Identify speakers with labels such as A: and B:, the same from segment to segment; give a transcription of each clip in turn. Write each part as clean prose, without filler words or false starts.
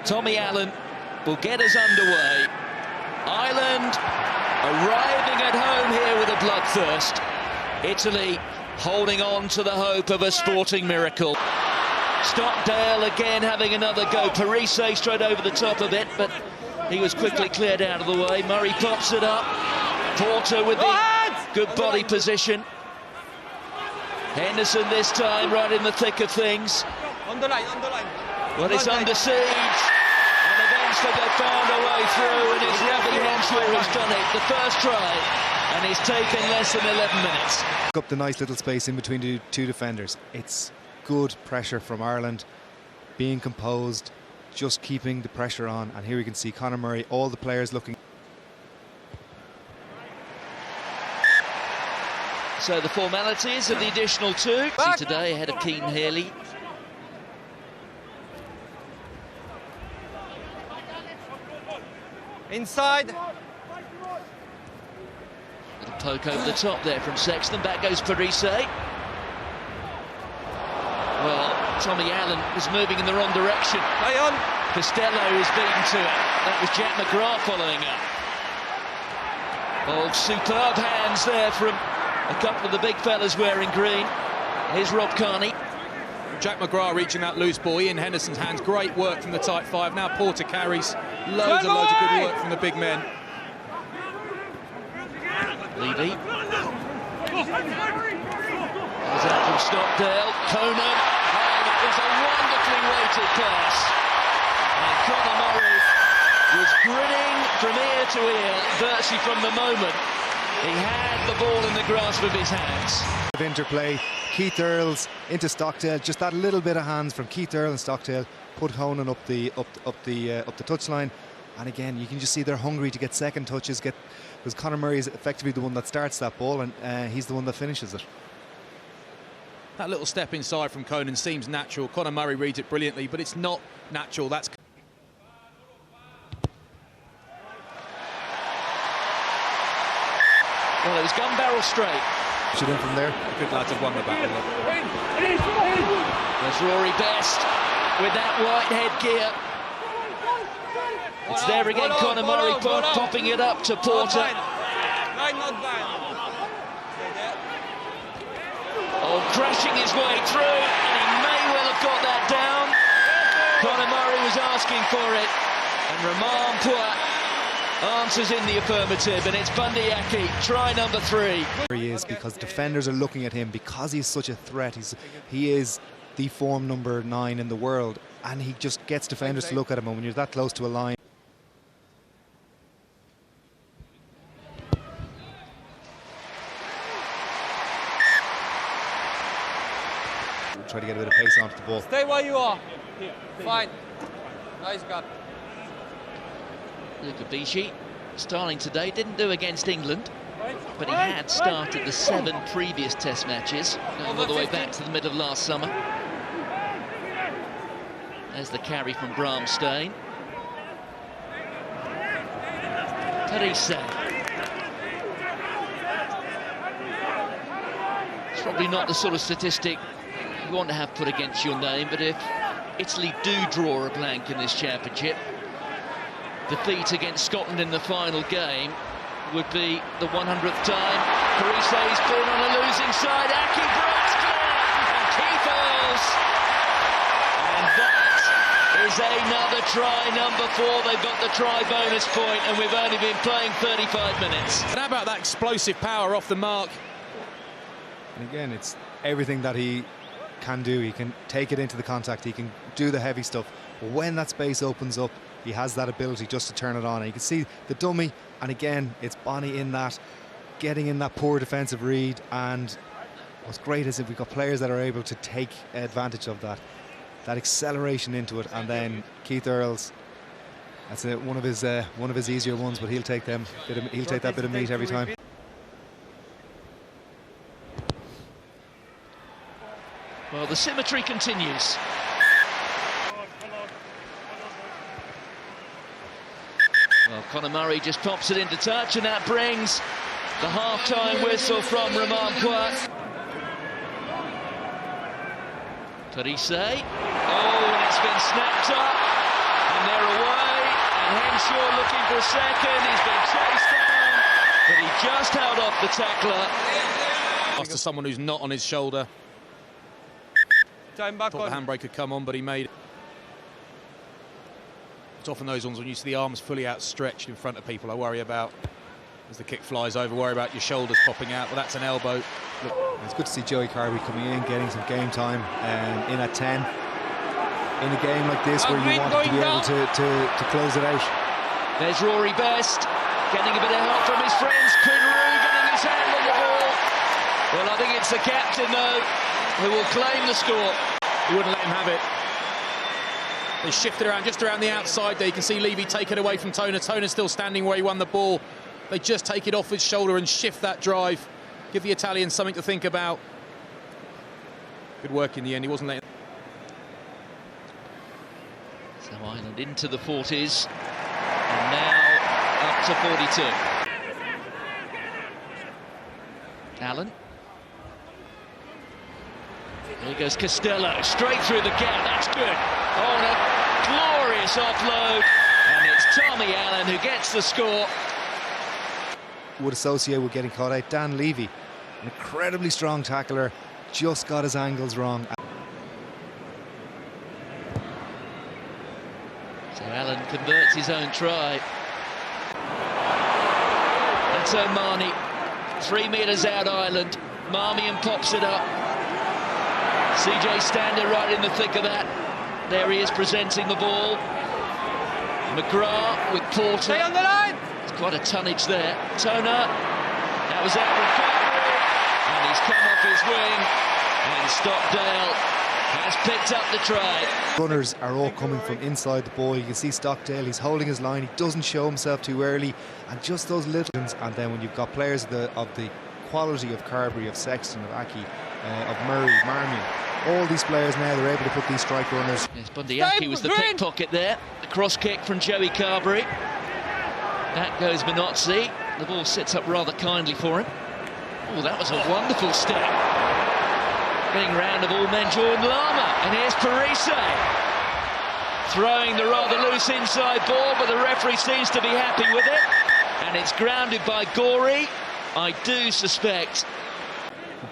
A: Tommy Allen will get us underway. Ireland arriving at home here with a bloodthirst. Italy holding on to the hope of a sporting miracle. Stockdale again having another go. Parise straight over the top of it, but he was quickly cleared out of the way. Murray pops it up. Porter with the good body position. Henderson this time right in the thick of things.
B: On the line.
A: Well, it's under siege, and eventually they found a way through, and it's Robbie Henshaw who's done it, the first try, and it's taken less than 11 minutes.
C: Up the nice little space in between the two defenders. It's good pressure from Ireland, being composed, just keeping the pressure on, and here we can see Conor Murray, all the players looking.
A: So the formalities of the additional two. Today ahead of Keane Haley.
B: Inside.
A: Little poke over the top there from Sexton. Back goes Parise. Well, Tommy Allen was moving in the wrong direction.
B: Play on.
A: Costello is beaten to it. That was Jack McGrath following up. Oh, superb hands there from a couple of the big fellas wearing green. Here's Rob Kearney.
D: Jack McGrath reaching that loose ball. Ian Henderson's hands. Great work from the tight five. Now Porter carries. Loads and loads of good work from the big men.
A: Levy. There's out from Stockdale. Conan. Oh, that was a wonderfully weighted pass. And Conor Murray was grinning from ear to ear, virtually from the moment he had the ball in the grasp of his hands.
C: Interplay, Keith Earls into Stockdale, just that little bit of hands from Keith Earls and Stockdale put Conan up the touchline, and again you can just see they're hungry to get second touches, because Conor Murray is effectively the one that starts that ball, and he's the one that finishes it.
D: That little step inside from Conan seems natural. Conor Murray reads it brilliantly, but it's not natural. That's
A: well, it was gun barrel straight.
C: Shoot in from there.
D: Good lads have won the battle.
A: There's Rory Best with that white headgear. It's there again, Conor Murray popping it up to Porter. Oh, crashing his way through, and he may well have got that down. Conor Murray was asking for it, and Romain Poit answers in the affirmative, and it's Bundyaki, try number 3.
C: He is, because defenders are looking at him, because he's such a threat. He is the form number 9 in the world, and he just gets defenders to look at him, and when you're that close to a line. Try to get a bit of pace onto the ball.
B: Stay where you are. Fine. Nice cut.
A: Luca Bici starting today, didn't do against England, but he had started the 7 previous test matches, going all the way back to the middle of last summer. There's the carry from Bramstein. Parise. It's probably not the sort of statistic you want to have put against your name, but if Italy do draw a blank in this championship, defeat against Scotland in the final game would be the 100th time. Parise's been on a losing side. Aki breaks clear, and Keith Earls. And that is another try, number 4. They've got the try bonus point, and we've only been playing 35 minutes.
D: How about that explosive power off the mark?
C: And again, it's everything that he can do. He can take it into the contact, he can do the heavy stuff. But when that space opens up, he has that ability just to turn it on. And you can see the dummy, and again, it's Bonnie in that, getting in that poor defensive read. And what's great is if we've got players that are able to take advantage of that acceleration into it. And then Keith Earls, that's one of his easier ones, but he'll take them. He'll take that bit of meat every time.
A: Well, the symmetry continues. Well, Conor Murray just pops it into touch, and that brings the half-time whistle from Romain Poit. Parise. Oh, and it's been snapped up. And there Shaw looking for a second. He's been chased down, but he just held off the tackler.
D: To someone who's not on his shoulder.
B: Time back
D: Thought the handbrake had come on, but he made it. It's often those ones when you see the arms fully outstretched in front of people I worry about. As the kick flies over, worry about your shoulders popping out. Well, that's an elbow. Look.
C: It's good to see Joey Carby coming in, getting some game time, in at 10. In a game like this where you want to be able to close it out.
A: There's Rory Best, getting a bit of help from his friends. Quinrue getting his hand on the ball. Well, I think it's the captain, though, who will claim the score.
D: He wouldn't let him have it. They shifted around, just around the outside there. You can see Levy take it away from Toner. Toner's still standing where he won the ball. They just take it off his shoulder and shift that drive. Give the Italians something to think about. Good work in the end. He wasn't letting...
A: So Ireland into the 40s. And now up to 42. Allen. Here goes Costello, straight through the gap, that's good. Oh, and a glorious offload. And it's Tommy Allen who gets the score.
C: Would associate with getting caught out. Dan Levy, an incredibly strong tackler, just got his angles wrong.
A: So Allen converts his own try. That's O'Mahony. 3 metres out Ireland. Marmion pops it up. CJ Stander right in the thick of that. There he is presenting the ball. McGrath with Porter.
B: Stay on the line!
A: It's quite a tonnage there. Toner. That was out recovery. And he's come off his wing. And Stockdale has picked up the try.
C: Runners are all coming from inside the ball. You can see Stockdale, he's holding his line. He doesn't show himself too early. And just those little things. And then when you've got players of the quality of Carberry, of Sexton, of Aki, of Murray, Marmion, all these players now, they're able to put these strike runners.
A: Yes, Bundyaki was the pickpocket there. The cross kick from Joey Carberry. Back goes Minozzi. The ball sits up rather kindly for him. Oh, that was a wonderful step. Getting round of all men, Jordan Lama. And here's Parise. Throwing the rather loose inside ball, but the referee seems to be happy with it. And it's grounded by Gorey. I do suspect.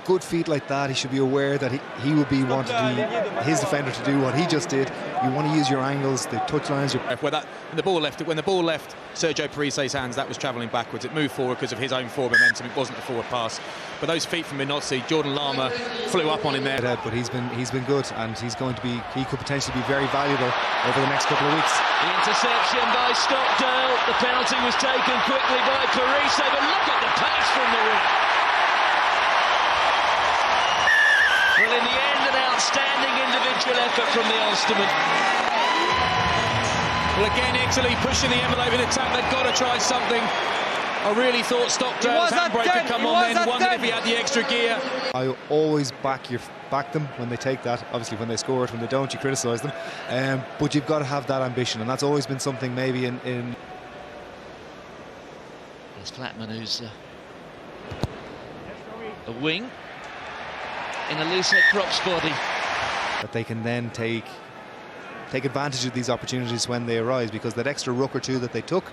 C: Good feet like that, he should be aware that he will be wanting his defender to do what he just did. You want to use your angles, the touch lines.
D: When the ball left Sergio Parise's hands, that was travelling backwards. It moved forward because of his own forward momentum. It wasn't a forward pass. But those feet from Minozzi, Jordan Lama flew up on him there.
C: But he's been good, and he could potentially be very valuable over the next couple of weeks.
A: The interception by Stockdale. The penalty was taken quickly by Parise, but look at the pass from the ring. Well, in the end, an outstanding individual effort from the Ulsterman.
D: Well, again, Italy pushing the envelope in attack. They've got to try something. I really thought Stockdale's handbrake had come on then. Wondered if he had the extra gear.
C: I always back them when they take that. Obviously, when they score it, when they don't, you criticise them. But you've got to have that ambition, and that's always been something maybe in...
A: There's Flatman, who's a wing. In a loose head Prop's body.
C: That they can then take advantage of these opportunities when they arise, because that extra ruck or two that they took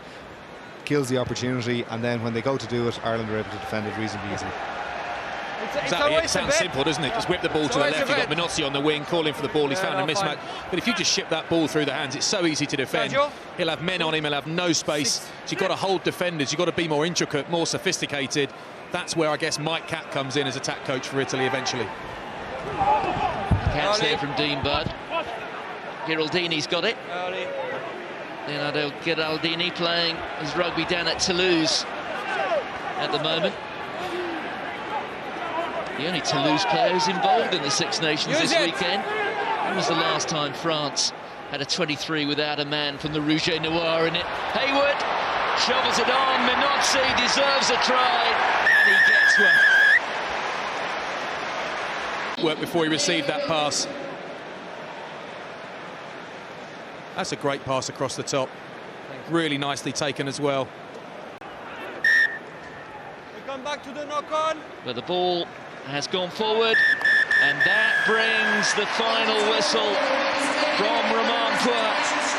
C: kills the opportunity, and then when they go to do it, Ireland are able to defend it reasonably easily.
D: Exactly, it sounds simple, doesn't it? Just whip the ball to the left. You've got Minozzi on the wing, calling for the ball. He's found a mismatch. But if you just ship that ball through the hands, it's so easy to defend. He'll have men on him, he'll have no space. So you've got to hold defenders, you've got to be more intricate, more sophisticated. That's where I guess Mike Catt comes in as attack coach for Italy eventually.
A: Catch there from Dean Budd. Giraldini's got it. Leonardo Giraldini playing his rugby down at Toulouse at the moment. The only Toulouse player who's involved in the Six Nations this weekend. When was the last time France had a 23 without a man from the Rouge et Noir in it? Hayward shovels it on. Minozzi deserves a try, and he gets one.
D: Work before he received that pass. That's a great pass across the top. Really nicely taken as well.
B: We come back to the knock-on.
A: But the ball has gone forward, and that brings the final whistle from Romain Poix.